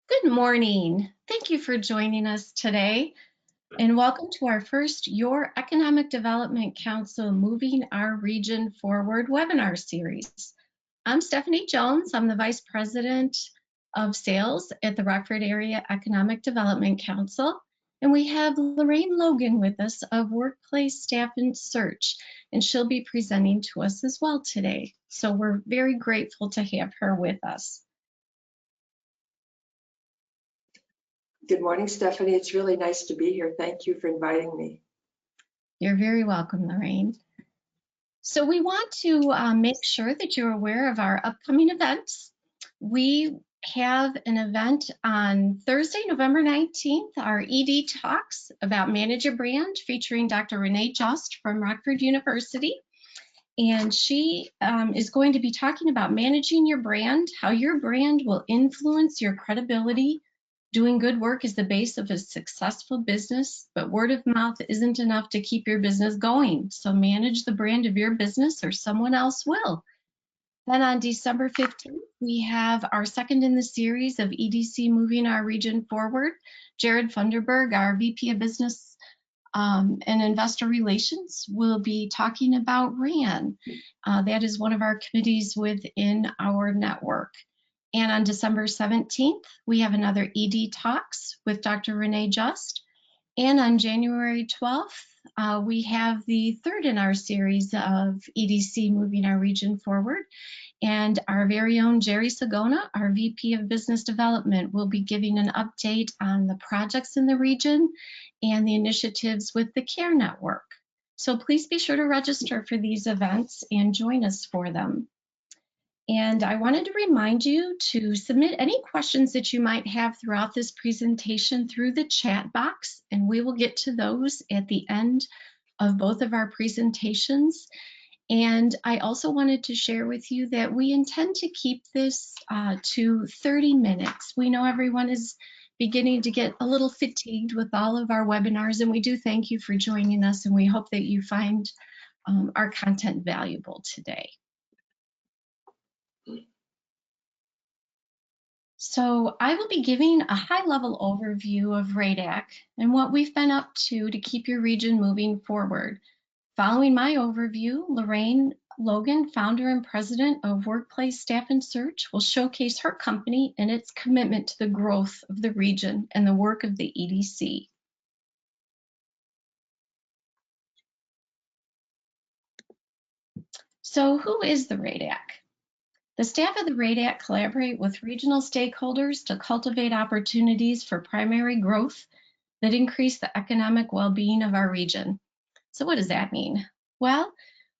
Good morning. Thank you for joining us today, and welcome to our first Your Economic Development Council Moving Our Region Forward webinar series. I'm Stephanie Jones. I'm the Vice President of Sales at the Rockford Area Economic Development Council, and we have LoRayne Logan with us of Workplace Staff and Search, and she'll be presenting to us as well today. So we're very grateful to have her with us. Good morning, Stephanie. It's really nice to be here. Thank you for inviting me. You're very welcome, LoRayne. So we want to make sure that you're aware of our upcoming events. We have an event on Thursday, November 19th, our ED Talks about Manage Your Brand, featuring Dr. Renee Just from Rockford University. And she is going to be talking about managing your brand, how your brand will influence your credibility. Doing good work is the base of a successful business, but word of mouth isn't enough to keep your business going. So manage the brand of your business or someone else will. Then on December 15th, we have our second in the series of EDC Moving Our Region Forward. Jared Funderburg, our VP of Business and Investor Relations, will be talking about RAN. That is one of our committees within our network. And on December 17th, we have another ED Talks with Dr. Renee Just. And on January 12th, we have the third in our series of EDC Moving Our Region Forward. And our very own Jerry Sagona, our VP of Business Development, will be giving an update on the projects in the region and the initiatives with the CARE Network. So please be sure to register for these events and join us for them. And I wanted to remind you to submit any questions that you might have throughout this presentation through the chat box, and we will get to those at the end of both of our presentations. And I also wanted to share with you that we intend to keep this to 30 minutes. We know everyone is beginning to get a little fatigued with all of our webinars, and we do thank you for joining us, and we hope that you find our content valuable today. So I will be giving a high-level overview of RAEDC and what we've been up to keep your region moving forward. Following my overview, LoRayne Logan, founder and president of Workplace Staff and Search, will showcase her company and its commitment to the growth of the region and the work of the EDC. So who is the RAEDC? The staff of the RAEDC collaborate with regional stakeholders to cultivate opportunities for primary growth that increase the economic well-being of our region. So what does that mean? Well,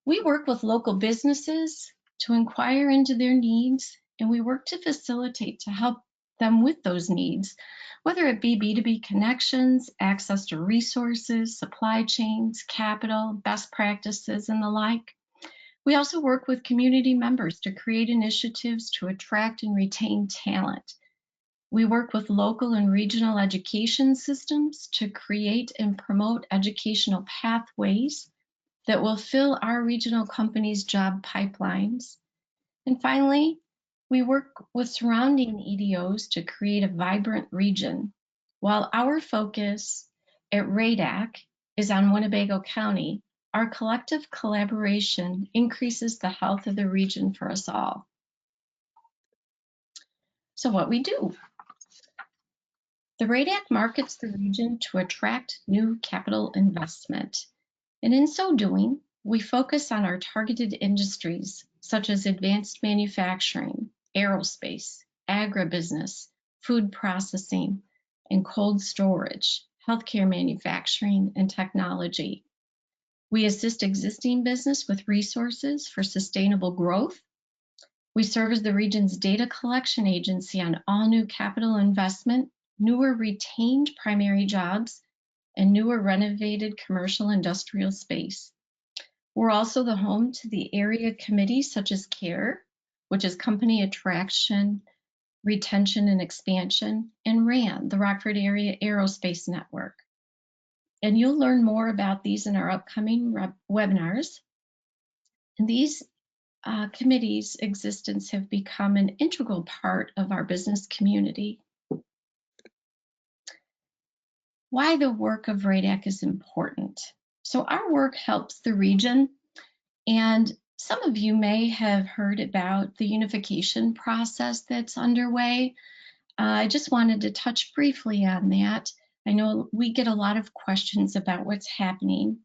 we work with local businesses to inquire into their needs, and we work to facilitate to help them with those needs, whether it be B2B connections, access to resources, supply chains, capital, best practices, and the like. We also work with community members to create initiatives to attract and retain talent. We work with local and regional education systems to create and promote educational pathways that will fill our regional companies' job pipelines. And finally, we work with surrounding EDOs to create a vibrant region. While our focus at RAEDC is on Winnebago County, our collective collaboration increases the health of the region for us all. So what we do. The RAEDC markets the region to attract new capital investment. And in so doing, we focus on our targeted industries, such as advanced manufacturing, aerospace, agribusiness, food processing, and cold storage, healthcare manufacturing, and technology. We assist existing business with resources for sustainable growth. We serve as the region's data collection agency on all new capital investment, newer retained primary jobs, and newer renovated commercial industrial space. We're also the home to the area committees such as CARE, which is Company Attraction, Retention, and Expansion, and RAN, the Rockford Area Aerospace Network. And you'll learn more about these in our upcoming webinars. And these committees' existence have become an integral part of our business community. why the work of RAEDC is important. So our work helps the region, and some of you may have heard about the unification process that's underway. I just wanted to touch briefly on that. I know we get a lot of questions about what's happening.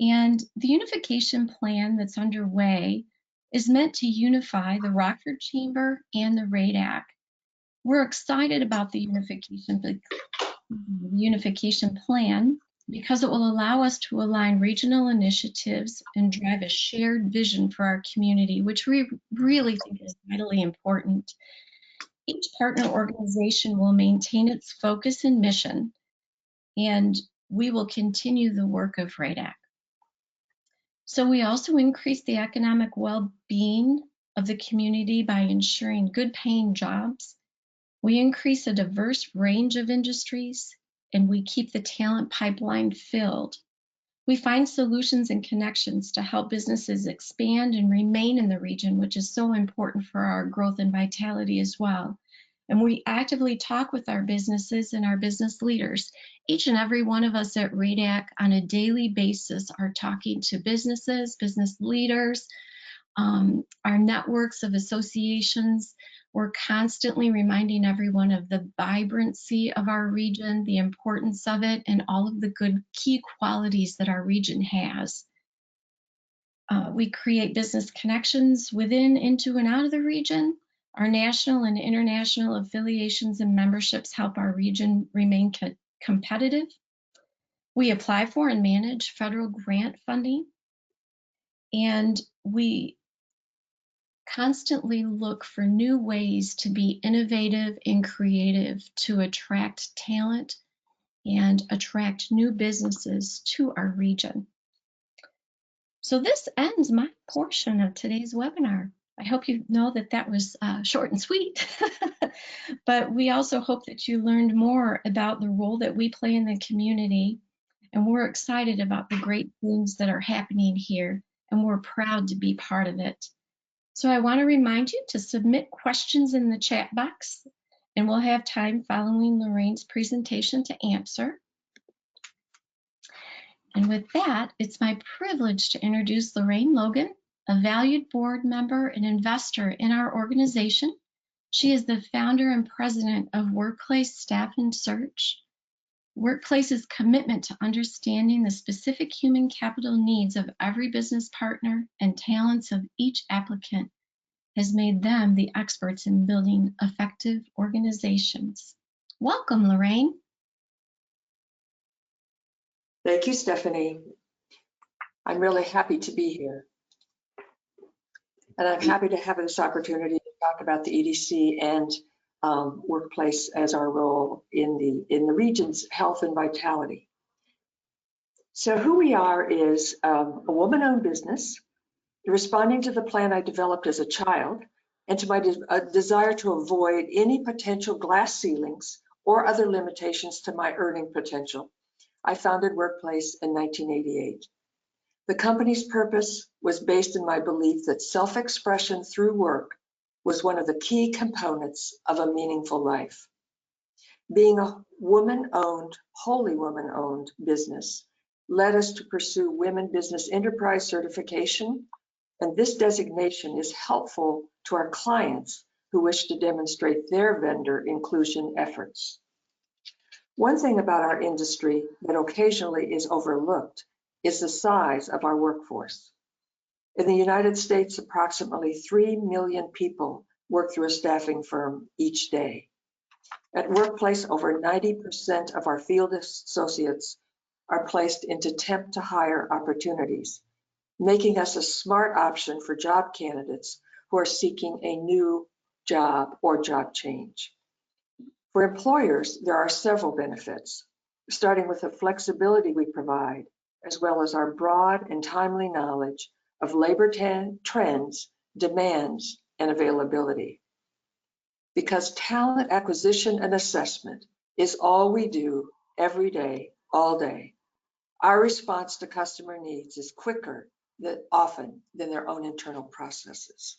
And the unification plan that's underway is meant to unify the Rockford Chamber and the RAEDC. We're excited about the unification plan because it will allow us to align regional initiatives and drive a shared vision for our community, which we really think is vitally important. Each partner organization will maintain its focus and mission, and we will continue the work of RAEDC. So we also increase the economic well-being of the community by ensuring good paying jobs. We increase a diverse range of industries, and we keep the talent pipeline filled. We find solutions and connections to help businesses expand and remain in the region, which is so important for our growth and vitality as well. And we actively talk with our businesses and our business leaders. Each and every one of us at RAEDC on a daily basis are talking to businesses, business leaders, our networks of associations. We're constantly reminding everyone of the vibrancy of our region, the importance of it, and all of the good key qualities that our region has. We create business connections within, into, and out of the region. Our national and international affiliations and memberships help our region remain competitive. We apply for and manage federal grant funding, and we constantly look for new ways to be innovative and creative to attract talent and attract new businesses to our region. So this ends my portion of today's webinar. I hope you know that that was short and sweet, but we also hope that you learned more about the role that we play in the community, and we're excited about the great things that are happening here, and we're proud to be part of it. So I want to remind you to submit questions in the chat box, and we'll have time following LoRayne's presentation to answer. And with that, it's my privilege to introduce LoRayne Logan, a valued board member and investor in our organization. She is the founder and president of Workplace Staff and Search. Workplace's commitment to understanding the specific human capital needs of every business partner and talents of each applicant has made them the experts in building effective organizations. Welcome, LoRayne. Thank you, Stephanie. I'm really happy to be here. And I'm happy to have this opportunity to talk about the EDC and workplace as our role in the region's health and vitality. So who we are is a woman-owned business responding to the plan I developed as a child and to my desire to avoid any potential glass ceilings or other limitations to my earning potential. I founded Workplace in 1988. The company's purpose was based in my belief that self-expression through work was one of the key components of a meaningful life. Being a woman-owned, wholly woman-owned business led us to pursue Women Business Enterprise certification, and this designation is helpful to our clients who wish to demonstrate their vendor inclusion efforts. One thing about our industry that occasionally is overlooked is the size of our workforce. In the United States, approximately 3 million people work through a staffing firm each day. At Workplace, over 90% of our field associates are placed into temp to hire opportunities, making us a smart option for job candidates who are seeking a new job or job change. For employers, there are several benefits, starting with the flexibility we provide, as well as our broad and timely knowledge of labor trends, demands, and availability. Because talent acquisition and assessment is all we do every day, all day, our response to customer needs is quicker often than their own internal processes.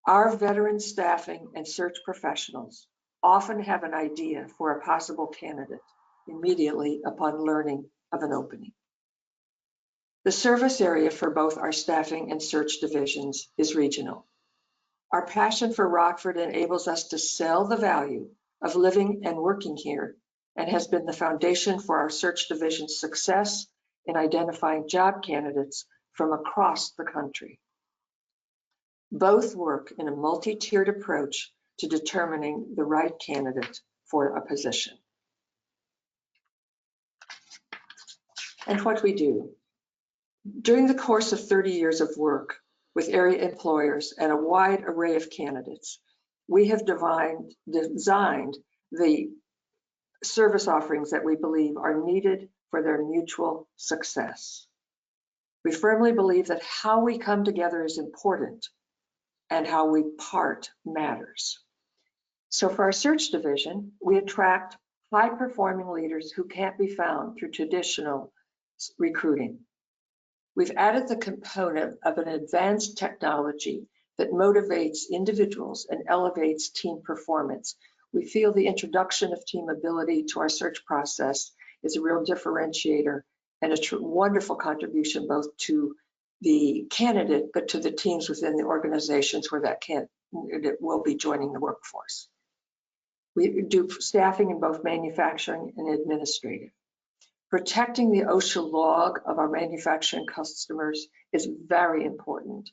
Our veteran staffing and search professionals often have an idea for a possible candidate immediately upon learning of an opening. The service area for both our staffing and search divisions is regional. Our passion for Rockford enables us to sell the value of living and working here and has been the foundation for our search division's success in identifying job candidates from across the country. Both work in a multi-tiered approach to determining the right candidate for a position. And what we do. During the course of 30 years of work with area employers and a wide array of candidates, we have designed the service offerings that we believe are needed for their mutual success. We firmly believe that how we come together is important and how we part matters. So for our search division, we attract high-performing leaders who can't be found through traditional recruiting. We've added the component of an advanced technology that motivates individuals and elevates team performance. We feel the introduction of team ability to our search process is a real differentiator and a wonderful contribution both to the candidate, but to the teams within the organizations where that candidate will be joining the workforce. We do staffing in both manufacturing and administrative. Protecting the OSHA log of our manufacturing customers is very important,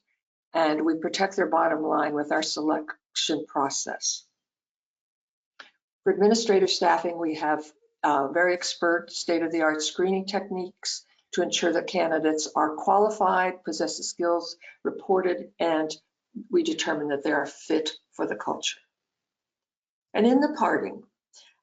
and we protect their bottom line with our selection process. For administrative staffing, we have very expert state-of-the-art screening techniques to ensure that candidates are qualified, possess the skills reported, and we determine that they are fit for the culture. And in the parting,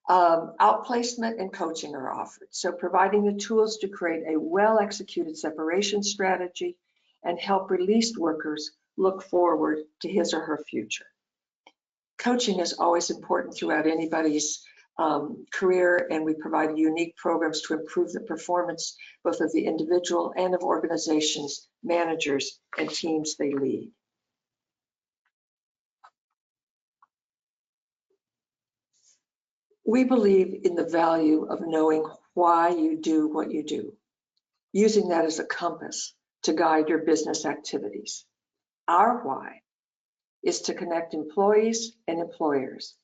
outplacement and coaching are offered. So providing the tools to create a well-executed separation strategy and help released workers look forward to his or her future. Coaching is always important throughout anybody's career, and we provide unique programs to improve the performance both of the individual and of organizations, managers, and teams they lead. We believe in the value of knowing why you do what you do, using that as a compass to guide your business activities. Our why is to connect employees and employers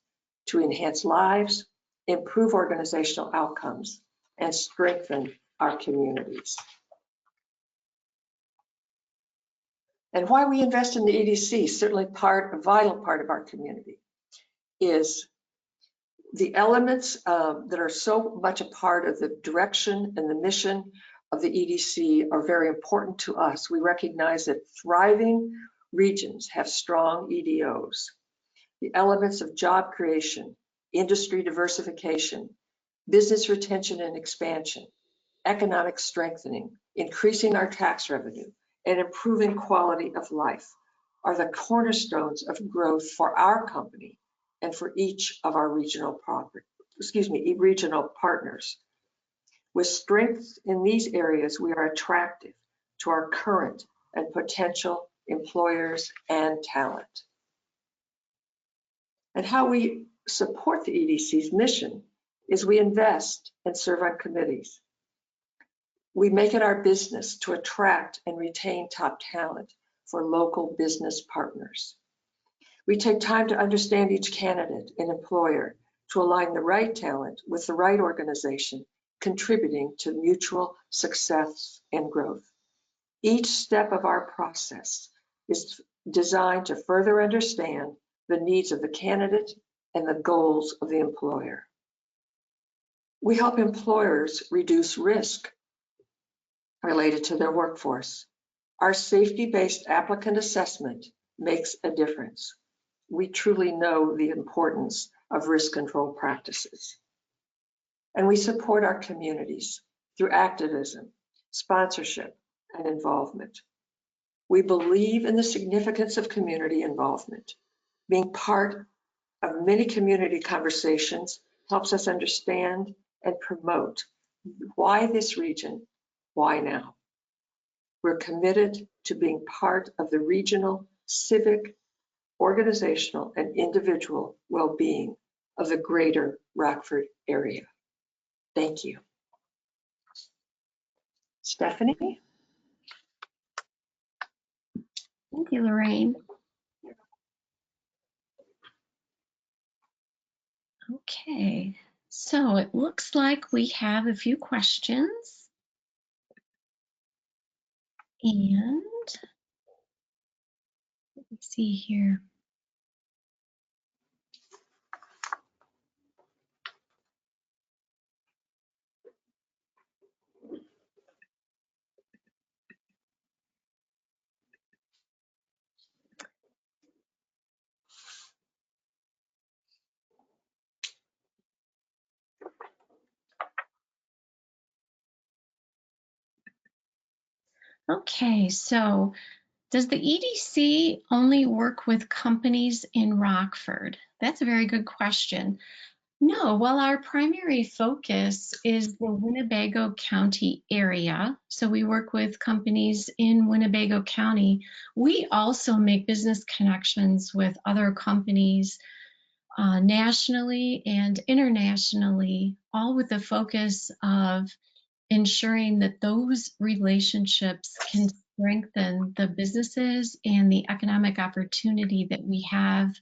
to enhance lives, improve organizational outcomes, and strengthen our communities. And why we invest in the EDC, certainly a vital part of our community, is the elements that are so much a part of the direction and the mission of the EDC are very important to us. We recognize that thriving regions have strong EDOs. The elements of job creation, industry diversification, business retention and expansion, economic strengthening, increasing our tax revenue, and improving quality of life are the cornerstones of growth for our company and for each of our regional partners. With strengths in these areas, we are attractive to our current and potential employers and talent. And how we support the EDC's mission is we invest and serve on committees. We make it our business to attract and retain top talent for local business partners. We take time to understand each candidate and employer to align the right talent with the right organization, contributing to mutual success and growth. Each step of our process is designed to further understand the needs of the candidate and the goals of the employer. We help employers reduce risk related to their workforce. Our safety-based applicant assessment makes a difference. We truly know the importance of risk control practices. And we support our communities through activism, sponsorship, and involvement. We believe in the significance of community involvement. Being part of many community conversations helps us understand and promote why this region, why now. We're committed to being part of the regional, civic, organizational, and individual well-being of the greater Rockford area. Thank you. Stephanie? Thank you, LoRayne. Okay, so it looks like we have a few questions. And let me see here. Okay, so does the EDC only work with companies in Rockford? That's a very good question. No, well, our primary focus is the Winnebago County area. So we work with companies in Winnebago County. We also make business connections with other companies nationally and internationally, all with the focus of ensuring that those relationships can strengthen the businesses and the economic opportunity that we have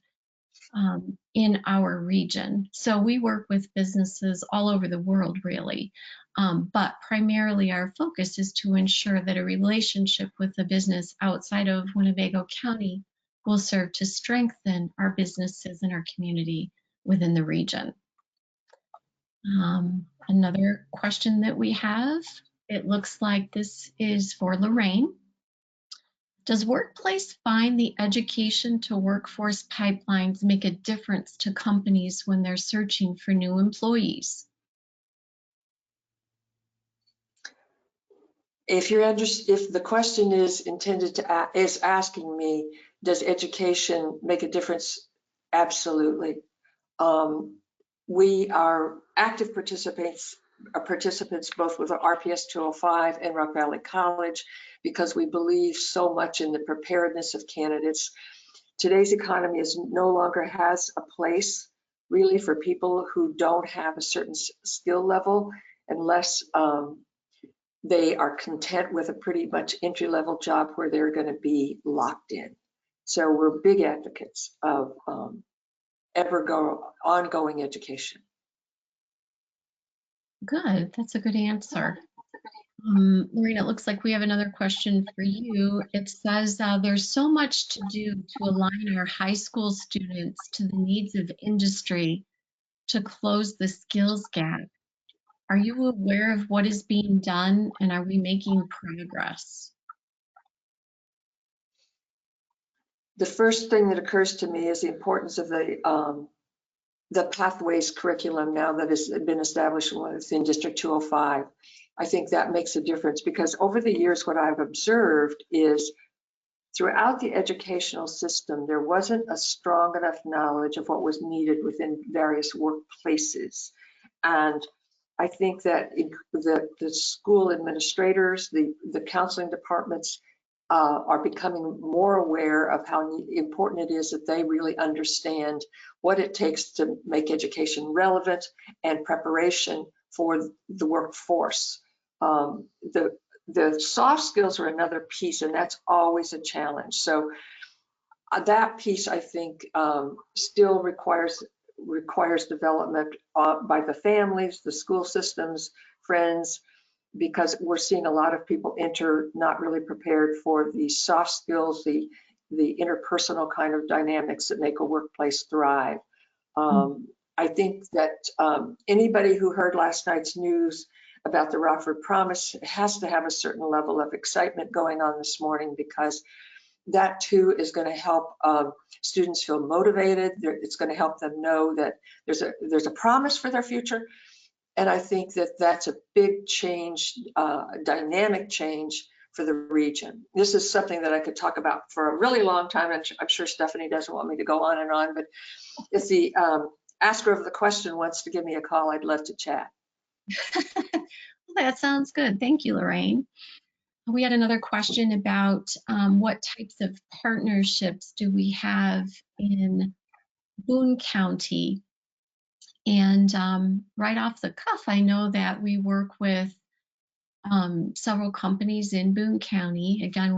in our region. So we work with businesses all over the world, really. But primarily our focus is to ensure that a relationship with a business outside of Winnebago County will serve to strengthen our businesses and our community within the region. Another question that we have, it looks like this is for LoRayne. Does workplace find the education to workforce pipelines make a difference to companies when they're searching for new employees? If the question is intended to is asking me, does education make a difference? Absolutely. We are active participants both with RPS 205 and Rock Valley College because we believe so much in the preparedness of candidates. Today's economy no longer has a place really for people who don't have a certain skill level unless they are content with a pretty much entry-level job where they're going to be locked in. So we're big advocates of ongoing education. Good, that's a good answer. LoRayne, it looks like we have another question for you. It says there's so much to do to align our high school students to the needs of industry to close the skills gap. Are you aware of what is being done, and are we making progress? The first thing that occurs to me is the importance of the pathways curriculum now that has been established within District 205. I think that makes a difference because over the years, what I've observed is throughout the educational system, there wasn't a strong enough knowledge of what was needed within various workplaces. And I think that the school administrators, the counseling departments are becoming more aware of how important it is that they really understand what it takes to make education relevant and preparation for the workforce. The soft skills are another piece, and that's always a challenge. So that piece, I think, still requires development by the families, the school systems, friends, because we're seeing a lot of people enter not really prepared for the soft skills, the interpersonal kind of dynamics that make a workplace thrive. I think that anybody who heard last night's news about the Rockford Promise has to have a certain level of excitement going on this morning, because that too is going to help students feel motivated. It's going to help them know that there's a promise for their future. And I think that that's a big change, dynamic change for the region. This is something that I could talk about for a really long time. I'm sure Stephanie doesn't want me to go on and on, but if the asker of the question wants to give me a call, I'd love to chat. That sounds good. Thank you, LoRayne. We had another question about what types of partnerships do we have in Boone County And right off the cuff, I know that we work with several companies in Boone County. Again,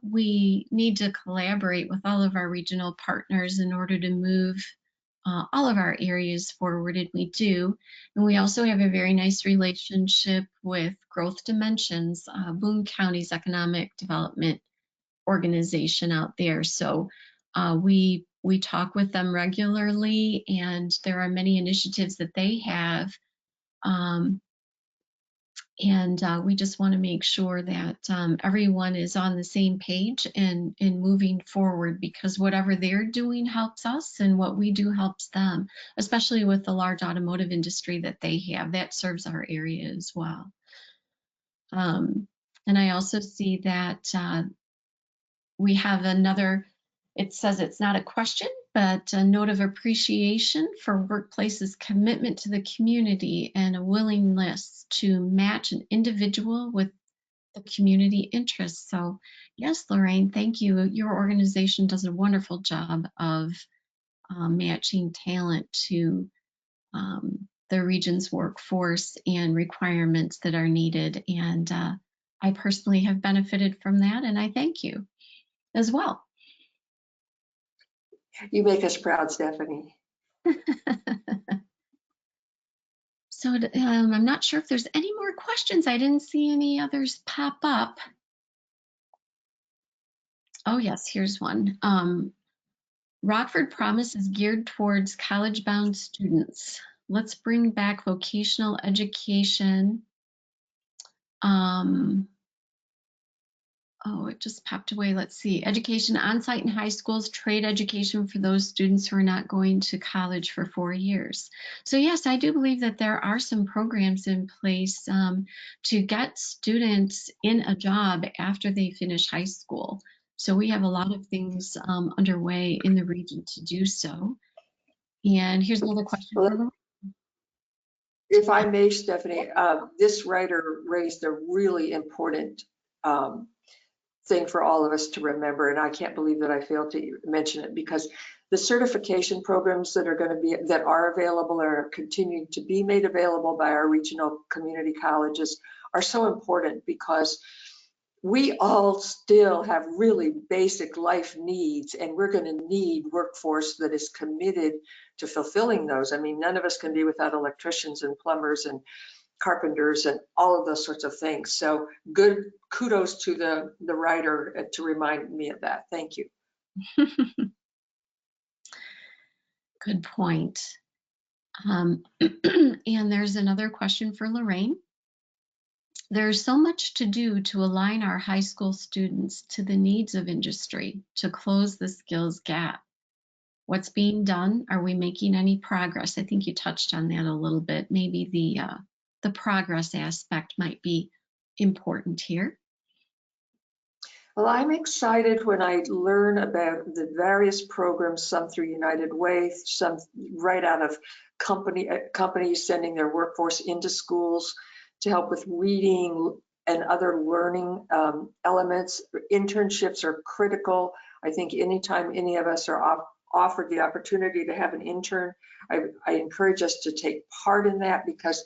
we need to collaborate with all of our regional partners in order to move all of our areas forward, and we do. And we also have a very nice relationship with Growth Dimensions, Boone County's economic development organization out there. So we talk with them regularly, and there are many initiatives that they have. Um, and we just want to make sure that everyone is on the same page and moving forward, because whatever they're doing helps us and what we do helps them, especially with the large automotive industry that they have. That serves our area as well. And I also see that we have another, it says it's not a question, but a note of appreciation for workplace's commitment to the community and a willingness to match an individual with the community interests. So yes, LoRayne, thank you. Your organization does a wonderful job of matching talent to the region's workforce and requirements that are needed. And I personally have benefited from that, and I thank you as well. You make us proud, Stephanie. So I'm not sure if there's any more questions. I didn't see any others pop up. Oh yes, here's one. Rockford Promise is geared towards college-bound students. Let's bring back vocational education. Oh, it just popped away. Let's see. Education on-site in high schools, trade education for those students who are not going to college for 4 years. So yes, I do believe that there are some programs in place to get students in a job after they finish high school. So we have a lot of things underway in the region to do so. And here's another question for Lorraine. If I may, Stephanie, this writer raised a really important thing for all of us to remember, and I can't believe that I failed to mention it, because the certification programs that are available or are continuing to be made available by our regional community colleges are so important, because we all still have really basic life needs, and we're going to need workforce that is committed to fulfilling those. I mean, none of us can be without electricians and plumbers and carpenters and all of those sorts of things. So good kudos to the writer to remind me of that. Thank you. Good point. And there's another question for LoRayne. There's so much to do to align our high school students to the needs of industry to close the skills gap. What's being done? Are we making any progress? I think you touched on that a little bit. Maybe the progress aspect might be important here. Well, I'm excited when I learn about the various programs, some through United Way, some right out of companies sending their workforce into schools to help with reading and other learning elements. Internships are critical. I think anytime any of us are offered the opportunity to have an intern, I encourage us to take part in that, because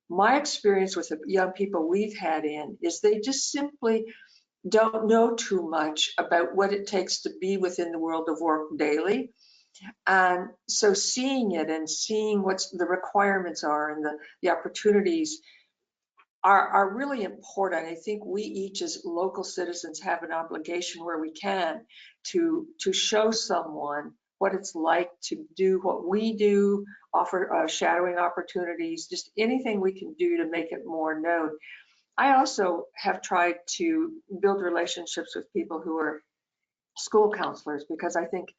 my experience with the young people we've had in is they just simply don't know too much about what it takes to be within the world of work daily. And so seeing it and seeing what the requirements are and the opportunities are really important. I think we each as local citizens have an obligation where we can to show someone what it's like to do what we do, offer shadowing opportunities, just anything we can do to make it more known. I also have tried to build relationships with people who are school counselors, because I think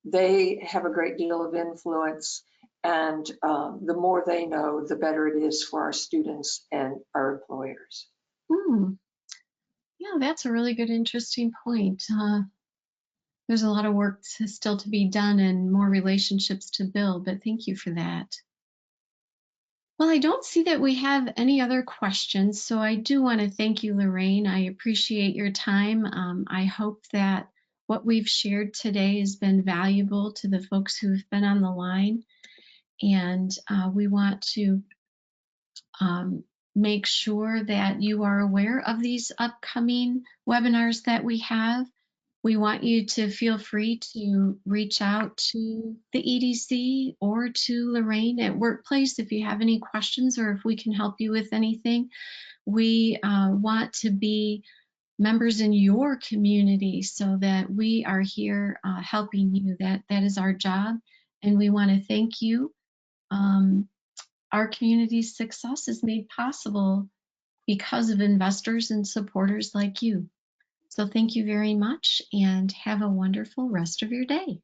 they have a great deal of influence, and the more they know, the better it is for our students and our employers. Yeah, that's a really good, interesting point. There's a lot of work still to be done and more relationships to build, but thank you for that. Well, I don't see that we have any other questions, so I do want to thank you, LoRayne. I appreciate your time. I hope that what we've shared today has been valuable to the folks who have been on the line. And we want to make sure that you are aware of these upcoming webinars that we have. We want you to feel free to reach out to the EDC or to LoRayne at Workplace if you have any questions or if we can help you with anything. We want to be members in your community so that we are here helping you. That is our job, and we want to thank you. Our community's success is made possible because of investors and supporters like you. So thank you very much and have a wonderful rest of your day.